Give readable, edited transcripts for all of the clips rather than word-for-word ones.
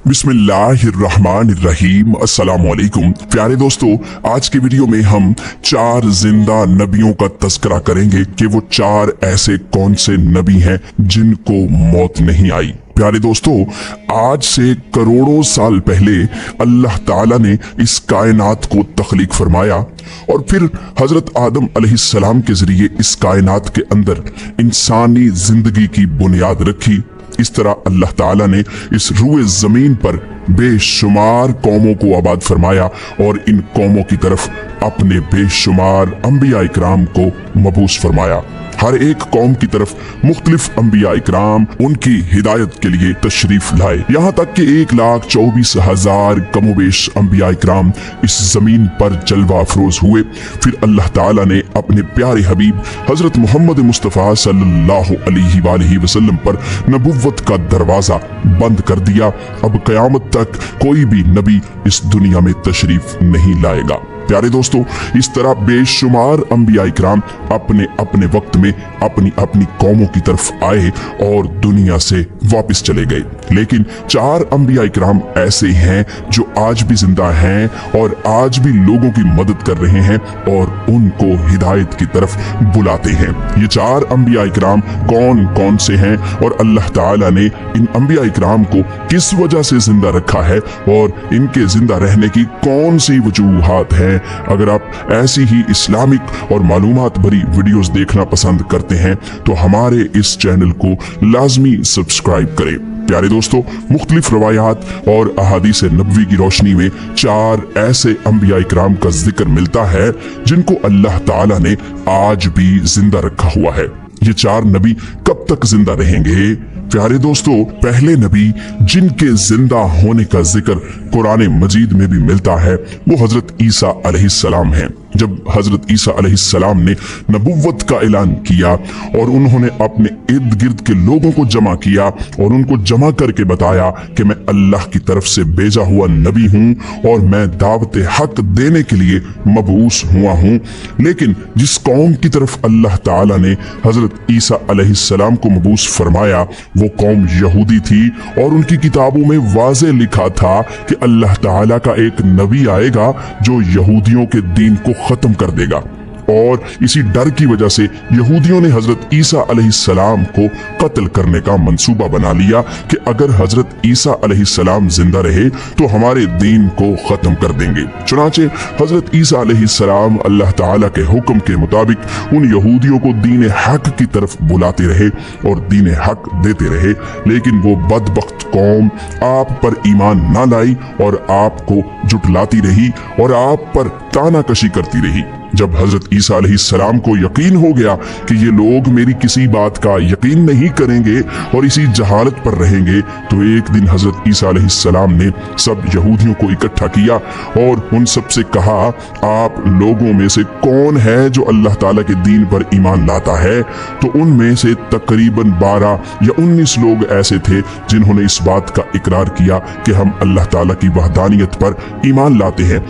बिस्मिल्लाहिर्रहमानिर्रहीम। अस्सलामुअलैकुम प्यारे दोस्तों, आज के वीडियो में हम 4 जिंदा नबियों का तस्करा करेंगे कि वो 4 ऐसे कौन से नबी हैं जिनको मौत नहीं आई। प्यारे दोस्तों, आज से करोड़ों साल पहले अल्लाह ताला ने इस कायनात को तख्लीक फरमाया और फिर हजरत आदम अलैहिस्सलाम के जरिए इस कायनात के अंदर इंसानी जिंदगी की बुनियाद रखी। इस तरह अल्लाह ताला ने इस रूए जमीन पर बेशुमार कौमों को आबाद फरमाया और इन कौमों की तरफ अपने बेशुमार अंबिया इकराम को मबूस फरमाया। हर एक कौम की तरफ मुख्तलिफ अंबिया इकराम उनकी हिदायत के लिए तशरीफ लाए, यहाँ तक कि 1,24,000 कमोबेश अंबिया इकराम इस जमीन पर जलवा अफरोज हुए। फिर अल्लाह ताला ने अपने प्यारे हबीब हजरत मोहम्मद मुस्तफ़ा सल्लल्लाहु अलैहि वसल्लम पर नबुव्वत का दरवाजा बंद कर दिया। अब क़यामत तक कोई भी नबी इस दुनिया में तशरीफ नहीं लाएगा। प्यारे दोस्तों, इस तरह बेशुमार अंबिया इकराम अपने अपने वक्त में अपनी अपनी कौमों की तरफ आए और दुनिया से वापस चले गए। लेकिन 4 अंबिया इकराम ऐसे हैं जो आज भी जिंदा हैं और आज भी लोगों की मदद कर रहे हैं और उनको हिदायत की तरफ बुलाते हैं। ये 4 अंबिया इकराम कौन कौन से हैं और अल्लाह ताला ने इन अंबिया इकराम को किस वजह से जिंदा रखा है और इनके जिंदा रहने की कौन सी वजूहात हैं। अगर आप ऐसी ही इस्लामिक और मालूमात भरी वीडियोस देखना पसंद करते हैं तो हमारे इस चैनल को लाजमी सब्सक्राइब करें। प्यारे दोस्तों, मुख्तलिफ रवायात और अहादीस नबवी की रोशनी में 4 ऐसे अंबिया इकराम का जिक्र मिलता है जिनको अल्लाह ताला ने आज भी जिंदा रखा हुआ है। ये 4 नबी कब तक जिंदा रहेंगे? प्यारे दोस्तों, पहले नबी जिनके जिंदा होने का जिक्र कुरान मजीद में भी मिलता है वो हजरत ईसा अलैहिस्सलाम हैं। जब हजरत ईसा अलैहिस्सलाम ने नबुव्वत का ऐलान किया और उन्होंने अपने इर्द गिर्द के लोगों को जमा किया और उनको जमा करके बताया कि मैं अल्लाह की तरफ से भेजा हुआ नबी हूँ और मैं दावत हक देने के लिए मबूस हुआ हूँ। लेकिन जिस कौम की तरफ अल्लाह ताला ने हजरत ईसा अलैहिस्सलाम को मबूस फरमाया वो कौम यहूदी थी और उनकी किताबों में वाज़े लिखा था कि अल्लाह ताला का एक नबी आएगा जो यहूदियों के दीन को खत्म कर देगा। और इसी डर की वजह से यहूदियों ने हजरत ईसा अलैहिस्सलाम को कत्ल करने का मंसूबा बना लिया कि अगर हजरत ईसा अलैहिस्सलाम जिंदा रहे तो हमारे दीन को खत्म कर देंगे। चुनाचे हजरत ईसा अलैहिस्सलाम अल्लाह ताला के हुक्म के मुताबिक उन यहूदियों को दीन हक की तरफ बुलाते रहे और दीन हक देते रहे। लेकिन वो बदबख्त कौम आप पर ईमान ना लाई और आपको जुटलाती रही और आप पर तानाकशी करती रही। जब हजरत ईसा अलैहिस्सलाम को यकीन हो गया कि ये लोग मेरी किसी बात का यकीन नहीं करेंगे और इसी जहालत पर रहेंगे तो एक दिन हजरत ईसा अलैहिस्सलाम ने सब यहूदियों को इकट्ठा किया और उन सब से कहा, आप लोगों में से कौन है जो अल्लाह ताला के दीन पर ईमान लाता है? तो उनमें से तकरीबन 12 या 19 लोग ऐसे थे जिन्होंने इस बात का इकरार किया कि हम अल्लाह ताला की वहदानियत पर ईमान लाते हैं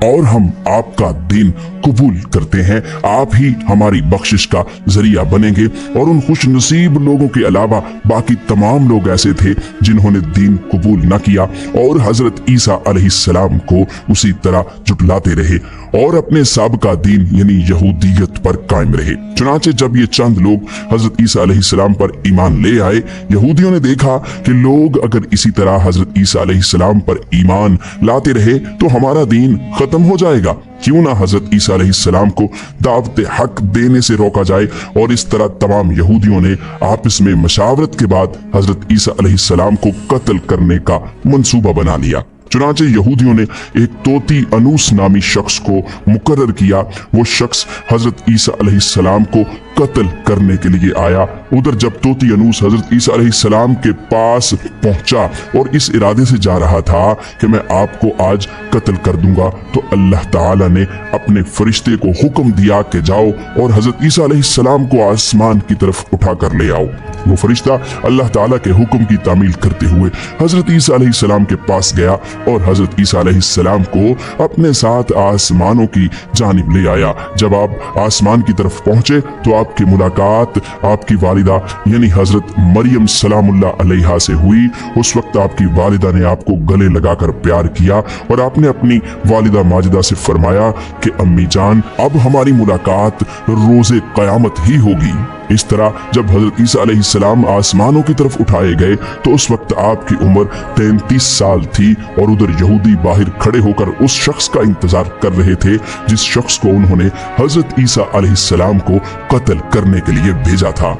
और हम आपका दीन कबूल करते हैं। आप ही हमारी बख्शिश का जरिया बनेंगे। और उन खुश नसीब लोगों के अलावा बाकी तमाम लोग ऐसे थे जिन्होंने दीन कबूल न किया और हजरत ईसा अलैहिस्सलाम को उसी तरह जुटलाते रहे और अपने साबिका दीन यानी यहूदियत पर कायम रहे। चुनाचे जब ये चंद लोग हजरत ईसा अलैहिस्सलाम पर ईमान ले आए, यहूदियों ने देखा कि लोग अगर इसी तरह हजरत ईसा अलैहिस्सलाम पर ईमान लाते रहे तो हमारा दीन खत्म हो जाएगा। क्यों ना हजरत ईसा अलैहिस्सलाम को दावत हक देने से रोका जाए। और इस तरह तमाम यहूदियों ने आपस में मशावरत के बाद हजरत ईसा अलैहिस्सलाम को कत्ल करने का मंसूबा बना लिया। चुनाचे यहूदियों ने एक तोती अनूस नामी शख्स को मुकर्रर किया। वो शख्स हजरत ईसा अलैहिस्सलाम को कत्ल करने के लिए आया। उधर जब तोती अनूस हजरत ईसा अलैहिस्सलाम के पास पहुंचा और इस इरादे से जा रहा था कि मैं आपको आज कत्ल कर दूंगा तो अल्लाह ताला ने अपने फरिश्ते को हुक्म दिया कि जाओ और हजरत ईसा अलैहिस्सलाम को आसमान की तरफ उठा कर ले आओ। वो फरिश्ता अल्लाह ताला के हुक्म की तामील करते हुए हजरत ईसा अलैहिस्सलाम के पास गया और हजरत ईसा अलैहिस्सलाम को अपने साथ आसमानों की जानिब ले आया। जब आप आसमान की तरफ पहुंचे तो आप आपकी मुलाकात आपकी वालिदा यानी हजरत मरियम सलामुल्लाह अलैहा से हुई, उस वक्त आपकी वालिदा ने आपको गले लगाकर प्यार किया और आपने अपनी वालिदा माजिदा से फरमाया कि अम्मी जान, अब हमारी मुलाकात रोजे क़यामत ही होगी। इस तरह जब हजरत ईसा अलैहिस्सलाम आसमानों की तरफ उठाए गए तो उस वक्त आपकी उम्र 33 साल थी और उधर यहूदी बाहर खड़े होकर उस शख्स का इंतजार कर रहे थे जिस शख्स को उन्होंने हजरत ईसा अलैहिस्सलाम को कत्ल करने के लिए भेजा था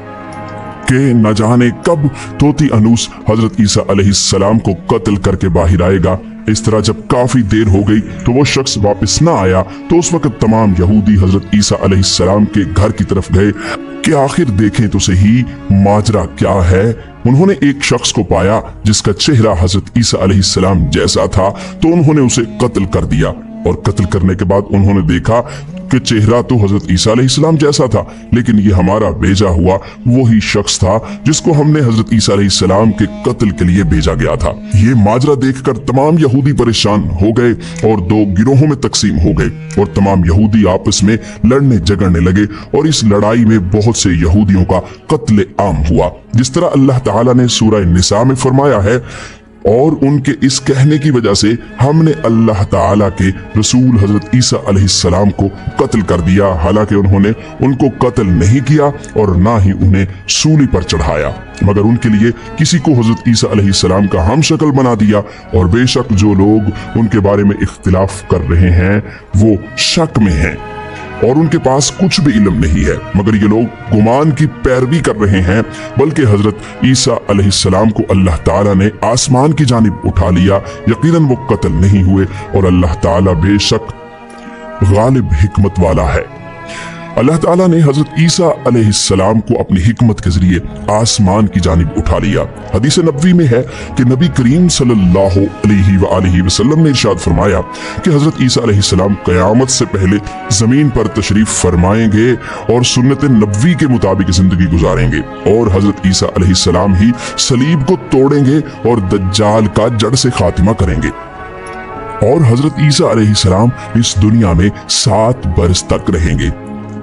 कि न जाने कब तोती अनूस हजरत ईसा अलैहिस्सलाम को कत्ल करके बाहर आएगा। इस तरह जब काफी देर हो गई तो वो शख्स वापस न आया तो उस वक्त तमाम यहूदी हजरत ईसा अलैहिस्सलाम के घर की तरफ गए कि आखिर देखें तो सही माजरा क्या है। उन्होंने एक शख्स को पाया जिसका चेहरा हजरत ईसा अलैहिस्सलाम जैसा था तो उन्होंने उसे कत्ल कर दिया और कत्ल करने के बाद उन्होंने देखा कि चेहरा तो हजरत ईसा अलैहिस्सलाम जैसा था, लेकिन ये हमारा भेजा हुआ वही शख्स था जिसको हमने हजरत ईसा अलैहिस्सलाम के कत्ल के लिए भेजा गया था। ये माजरा देखकर तमाम यहूदी परेशान हो गए और दो गिरोहों में तकसीम हो गए और तमाम यहूदी आपस में लड़ने झगड़ने लगे और इस लड़ाई में बहुत से यहूदियों का कत्ले आम हुआ। जिस तरह अल्लाह ताला ने सूरह निसा में फरमाया है, और उनके इस कहने की वजह से हमने अल्लाह ताला के रसूल हजरत ईसा अलैहिस्सलाम को कत्ल कर दिया, हालांकि उन्होंने उनको कत्ल नहीं किया और ना ही उन्हें सूली पर चढ़ाया, मगर उनके लिए किसी को हजरत ईसा अलैहिस्सलाम का हम शक्ल बना दिया। और बेशक जो लोग उनके बारे में इख्तिलाफ कर रहे हैं वो शक में हैं और उनके पास कुछ भी इल्म नहीं है, मगर ये लोग गुमान की पैरवी कर रहे हैं, बल्कि हजरत ईसा अलैहिस्सलाम को अल्लाह ताला ने आसमान की जानिब उठा लिया। यकीनन वो कत्ल नहीं हुए और अल्लाह ताला बेशक गालिब हिकमत वाला है। अल्लाह ताला ने हजरत ईसा अलैहिस्सलाम को अपनी हिकमत के जरिए आसमान की जानिब उठा लिया। हदीस नबवी में है कि नबी करीम सल्लल्लाहु अलैहि वसल्लम ने इरशाद फरमाया कि हजरत ईसा अलैहिस्सलाम क़यामत से पहले जमीन पर तशरीफ फरमाएंगे और सुन्नत नबवी के मुताबिक जिंदगी गुजारेंगे और हजरत ईसा अलैहिस्सलाम ही सलीब को तोड़ेंगे और दज्जाल का जड़ से खात्मा करेंगे और हजरत ईसा अलैहिस्सलाम इस दुनिया में 7 बरस तक रहेंगे।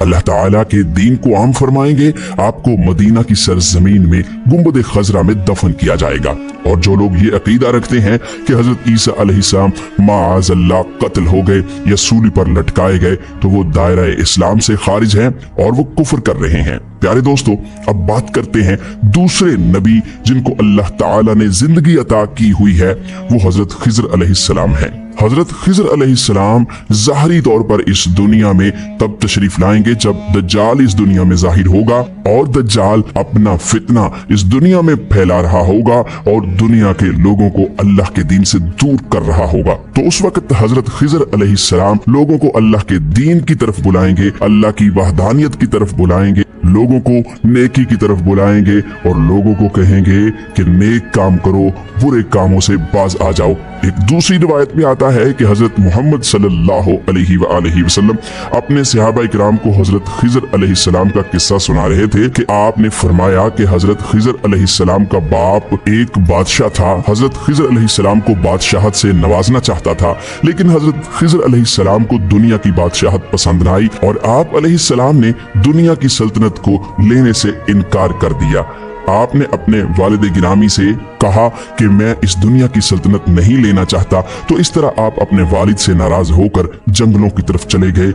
अल्लाह ताला के दीन को आम फरमाएंगे। आपको मदीना की सरजमीन में गुंबद खजरा में दफन किया जाएगा। और जो लोग ये अकीदा रखते हैं कि हजरत ईसा अलैहिस्सलाम माअज़ल्लाह कत्ल हो गए या सूली पर लटकाए गए तो वो दायरा इस्लाम से खारिज हैं और वो कुफ्र कर रहे हैं। प्यारे दोस्तों, अब बात करते हैं दूसरे नबी जिनको अल्लाह ताला ने जिंदगी अता की हुई है, वो हजरत खिज़र अलैहिस्सलाम हैं। हजरत खिज़र अलैहिस्सलाम ज़ाहरी तौर पर इस दुनिया में तब तशरीफ लाएंगे जब दज्जाल इस दुनिया में जाहिर होगा और दज्जाल अपना फितना इस दुनिया में फैला रहा होगा और दुनिया के लोगों को अल्लाह के दीन से दूर कर रहा होगा। तो उस वक्त हजरत खिज़र अलैहिस्सलाम लोगों को अल्लाह के दीन की तरफ बुलाएंगे, अल्लाह की वहदानियत की तरफ बुलाएंगे, लोगों को नेकी की तरफ बुलाएंगे और लोगों को कहेंगे कि नेक काम करो, बुरे कामों से बाज आ जाओ। एक दूसरी रिवायत में आता है कि हजरत मोहम्मद सल्लल्लाहु अलैहि वसल्लम अपने सहाबा इकराम को हजरत खिज़र अलैहिस्सलाम का किस्सा सुना रहे थे कि आपने फरमाया कि हजरत खिज़र अलैहिस्सलाम का बाप एक बादशाह था। हजरत खिज़र अलैहिस्सलाम को बादशाहत से नवाजना चाहता था, लेकिन हजरत खिज़र अलैहिस्सलाम को दुनिया की बादशाहत पसंद न आई और आप अलैहिस्सलाम ने दुनिया की सल्तनत को लेने से इनकार कर दिया। आपने अपने वालिद गिरामी से कहा कि मैं इस दुनिया की सल्तनत नहीं लेना चाहता, तो इस तरह आप अपने वालिद से नाराज होकर जंगलों की तरफ चले गए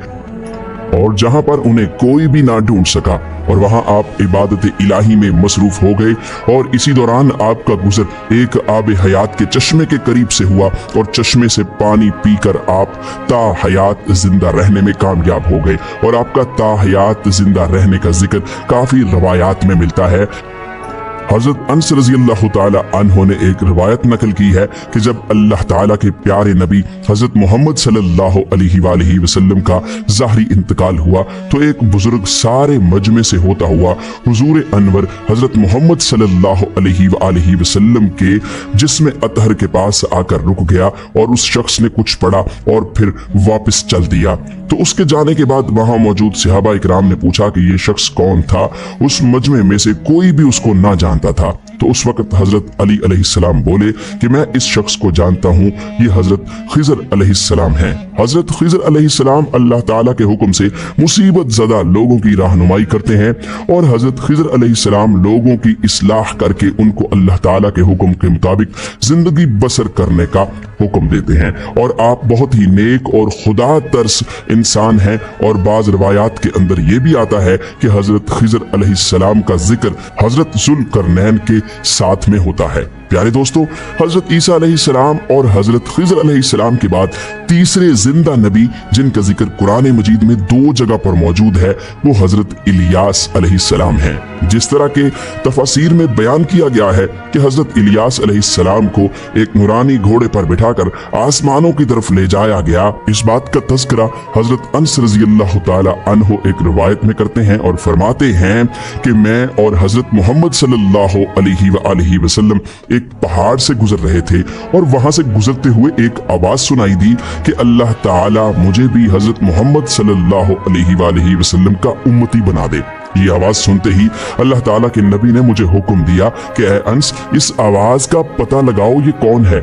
और जहां पर उन्हें कोई भी ना ढूंढ सका और वहां आप इबादत इलाही में मसरूफ हो गए और इसी दौरान आपका गुजर एक आब हयात के चश्मे के करीब से हुआ और चश्मे से पानी पीकर आप ता हयात जिंदा रहने में कामयाब हो गए और आपका ता हयात जिंदा रहने का जिक्र काफी रवायात में मिलता है। हजरत अनस रज़ियल्लाहु ताला अन्हु ने एक रिवायत नकल की है कि जब अल्लाह ताला के प्यारे नबी हजरत मोहम्मद सल्लल्लाहु अलैहि वसल्लम का ज़ाहरी इंतकाल हुआ तो एक बुजुर्ग सारे मजमे से होता हुआ हुजूर अनवर हजरत मोहम्मद सल्लल्लाहु अलैहि वसल्लम के जिस्म अतहर के पास आकर रुक गया और उस शख्स ने कुछ पढ़ा और फिर वापस चल दिया। तो उसके जाने के बाद वहां मौजूद सहाबा इकराम ने पूछा कि ये शख्स कौन था। उस मजमे में से कोई भी उसको ना जानता था। तो उस वक्त हजरत अली अलैहिस्सलाम बोले कि मैं इस शख्स को जानता हूँ, ये हजरत खिज़र अलैहिस्सलाम हैं। हजरत खिज़र अलैहिस्सलाम अल्लाह ताला के हुक्म से मुसीबत ज़दा लोगों की रहनुमाई करते हैं और हजरत खिज़र अलैहिस्सलाम लोगों की इस्लाह करके उनको अल्लाह ताला के हुक्म के मुताबिक जिंदगी बसर करने का हुक्म देते हैं। और आप बहुत ही नेक और खुदा तरस इंसान हैं। और बाज रवायात के अंदर ये भी आता है कि हजरत खिज़र अलैहिस्सलाम का जिक्र हजरत ज़ुल्करनैन के साथ में होता है। प्यारे दोस्तों, हजरत ईसा अलैहिस्सलाम और हजरत खिज़र अलैहिस्सलाम के बाद तीसरे जिंदा नबी जिनका जिक्र कुरान मजीद में 2 जगह पर मौजूद है वो हजरत इलियास अलैहिस्सलाम हैं। जिस तरह के तफसीर में बयान किया गया है कि हजरत इलियास अलैहिस्सलाम को एक नूरानी घोड़े पर बिठाकर आसमानों की तरफ ले जाया गया, इस बात का तज़किरा हजरत अनस रज़ियल्लाहु ताला अन्हु एक रिवायत में करते हैं और फरमाते हैं कि मैं और हजरत मोहम्मद सल्लल्लाहु अलैहि वसल्लम एक पहाड़ से गुजर रहे थे और वहां से गुजरते हुए एक आवाज सुनाई दी कि अल्लाह ताला मुझे भी हजरत मोहम्मद सल्लल्लाहु अलैहि वसल्लम का उम्मती बना दे। ये आवाज सुनते ही अल्लाह ताला के नबी ने मुझे हुक्म दिया कि ऐ अंस, इस आवाज का पता लगाओ ये कौन है।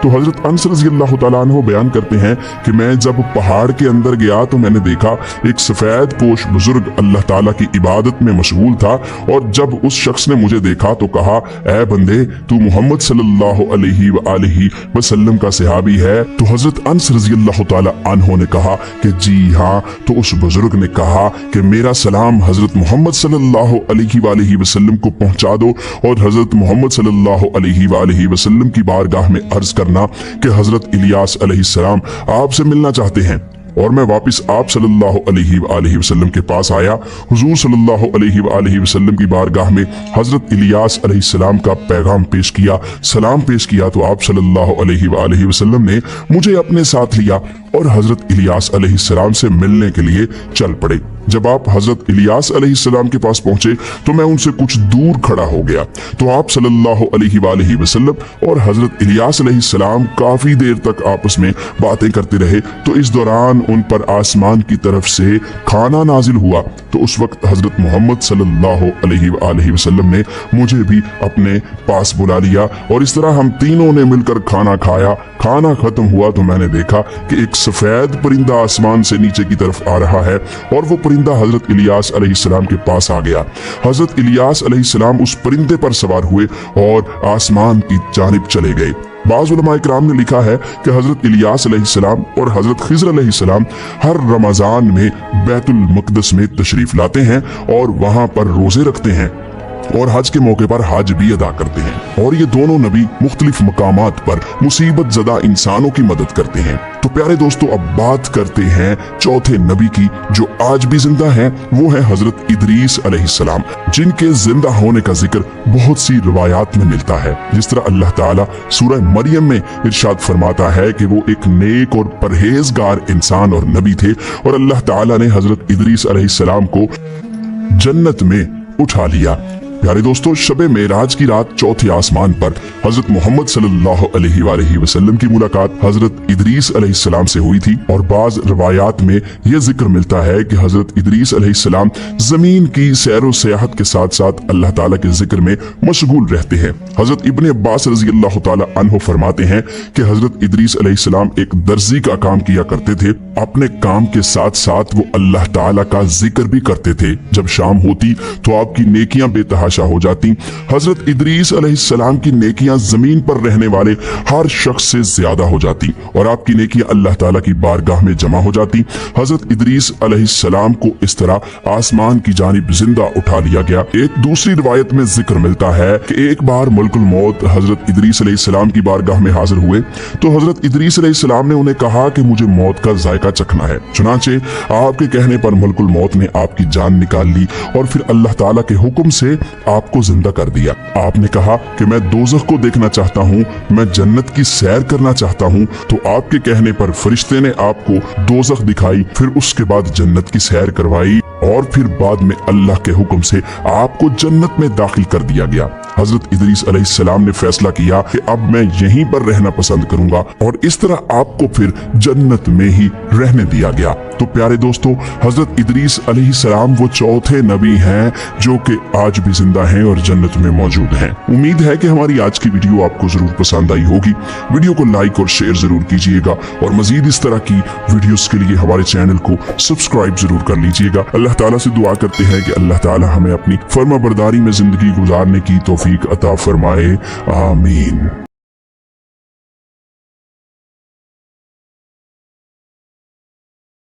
तो हजरत अनस रज़ियल्लाहु ताला अन्हु बयान करते हैं कि मैं जब पहाड़ के अंदर गया तो मैंने देखा एक सफेद पोश बुजुर्ग अल्लाह ताला की इबादत में मशगूल था और जब उस शख्स ने मुझे देखा तो कहा, ऐ बंदे, तू मोहम्मद सल्लल्लाहु अलैहि वसल्लम का सहाबी है। तो हजरत अनस रज़ियल्लाहु ताला अन्हु ने कहा कि जी हाँ। तो उस बुजुर्ग ने कहा कि मेरा सलाम हजरत मोहम्मद सल्लल्लाहु अलैहि वसल्लम को पहुंचा दो और हजरत मोहम्मद सल्लल्लाहु अलैहि वसल्लम की बारगाह में अर्ज कर कि हजरत इलियास अलैहिस्सलाम आपसे मिलना चाहते हैं। और मैं वापस आप सल्लल्लाहु अलैहि वसल्लम के पास आया। हुजूर सल्लल्लाहु अलैहि वसल्लम की बारगाह में हजरत इलियास अलैहिस्सलाम का पैगाम पेश किया, सलाम पेश किया। तो आप सल्लल्लाहु अलैहि वसल्लम ने मुझे अपने साथ लिया और हजरत इलियास अलैहिस्सलाम से मिलने के लिए चल पड़े। जब आप हजरत इलियास अलैहिस्सलाम के पास पहुंचे तो मैं उनसे कुछ दूर खड़ा हो गया। तो आप सल्लल्लाहु अलैहि वसल्लम और हजरत इलियास अलैहिस्सलाम काफी देर तक आपस में बातें करते रहे। तो इस दौरान उन पर आसमान की तरफ से खाना नाजिल हुआ। तो उस वक्त हजरत मोहम्मद सल्लल्लाहु अलैहि वसल्लम ने मुझे भी अपने पास बुला लिया और इस तरह हम तीनों ने मिलकर खाना खाया। खाना खत्म हुआ तो मैंने देखा कि एक सफेद परिंदा आसमान से नीचे की तरफ आ रहा है और वो परिंदा हजरत इलियास अलैहिस्सलाम के पास आ गया। हजरत इलियास अलैहिस्सलाम उस परिंदे पर सवार हुए और आसमान की जानिब चले गए। बाज़ उलमा इकराम ने लिखा है कि हजरत इलियास अलैहिस्सलाम और हजरत खिज़र अलैहिस्सलाम हर रमजान में बैतुल मक़दस में तशरीफ लाते हैं और वहां पर रोजे रखते हैं और हज के मौके पर हज भी अदा करते हैं। और ये दोनों नबी मुख्तलिफ मकामात पर मुसीबत ज़दा इंसानों की मदद करते हैं। तो प्यारे दोस्तों, अब बात करते हैं चौथे नबी की जो आज भी जिंदा हैं। वो है हजरत इदरीस अलैहिस्सलाम, जिनके जिंदा होने का जिक्र बहुत सी रिवायात में मिलता है। जिस तरह अल्लाह ताला सूरह मरियम में इरशाद फरमाता है कि वो एक नेक और परहेजगार इंसान और नबी थे और अल्लाह ताला ने हजरत इदरीस अलैहिस्सलाम को जन्नत में उठा लिया। प्यारे दोस्तों, शबे मेराज की रात चौथे आसमान पर हजरत मोहम्मद सल्लल्लाहु अलैहि वसल्लम की मुलाकात हजरत इदरीस अलैहिस्सलाम से हुई थी। और बाज रवायात में यह जिक्र मिलता है कि हजरत इदरीस अलैहिस्सलाम जमीन की सैर व सियाहत के साथ साथ अल्लाह ताला के जिक्र में मशगूल रहते हैं। हजरत इब्ने अब्बास रज़ियल्लाहु ताला अन्हु फरमाते हैं कि हजरत इदरीस अलैहिस्सलाम एक दर्जी का काम किया करते थे। अपने काम के साथ साथ वो अल्लाह ताला का जिक्र भी करते थे। जब शाम होती तो आपकी नेकियां बेतहाशा हो जाती। हजरत इदरीस अलैहिस्सलाम की नेकियां जमीन पर रहने वाले हर शख्स से ज्यादा हो जाती और आपकी नेकियां अल्लाह ताला की बारगाह में जमा हो जाती। हजरत इदरीस अलैहिस्सलाम को इस तरह आसमान की जानिब जिंदा उठा लिया गया। एक दूसरी रिवायत में जिक्र मिलता है कि एक बार मुल्कुल मौत हजरत इदरीस अलैहिस्सलाम की बारगाह में हाजिर हुए तो हजरत इदरीस अलैहिस्सलाम ने उन्हें कहा कि मुझे मौत का जायका चखना है। चुनांचे आपके कहने पर मुल्कुल मौत ने आपकी जान निकाल ली और फिर अल्लाह ताला के हुक्म से आपको जिंदा कर दिया। आपने कहा कि मैं दोज़ख को देखना चाहता हूँ, मैं जन्नत की सैर करना चाहता हूँ। तो आपके कहने पर फरिश्ते ने आपको दोज़ख दिखाई, फिर उसके बाद जन्नत की सैर करवाई। और फिर बाद में अल्लाह के हुक्म से आपको जन्नत में दाखिल कर दिया गया। हजरत इदरीस अलैहिस्सलाम ने फैसला किया कि अब मैं यहीं पर रहना पसंद करूंगा और इस तरह आपको फिर जन्नत में ही रहने दिया गया। तो प्यारे दोस्तों, हजरत इदरीस अलैहिस्सलाम वो चौथे नबी हैं जो कि आज भी जिंदा हैं और जन्नत में मौजूद हैं। उम्मीद है कि हमारी आज की वीडियो आपको जरूर पसंद आई होगी। वीडियो को लाइक और शेयर जरूर कीजिएगा और मजीद इस तरह की वीडियोस के लिए हमारे चैनल को सब्सक्राइब जरूर कर लीजिएगा। अल्लाह ताला से दुआ करते हैं कि अल्लाह ताला हमें अपनी फर्माबरदारी में जिंदगी गुजारने की तौफीक अता फरमाए। आमीन।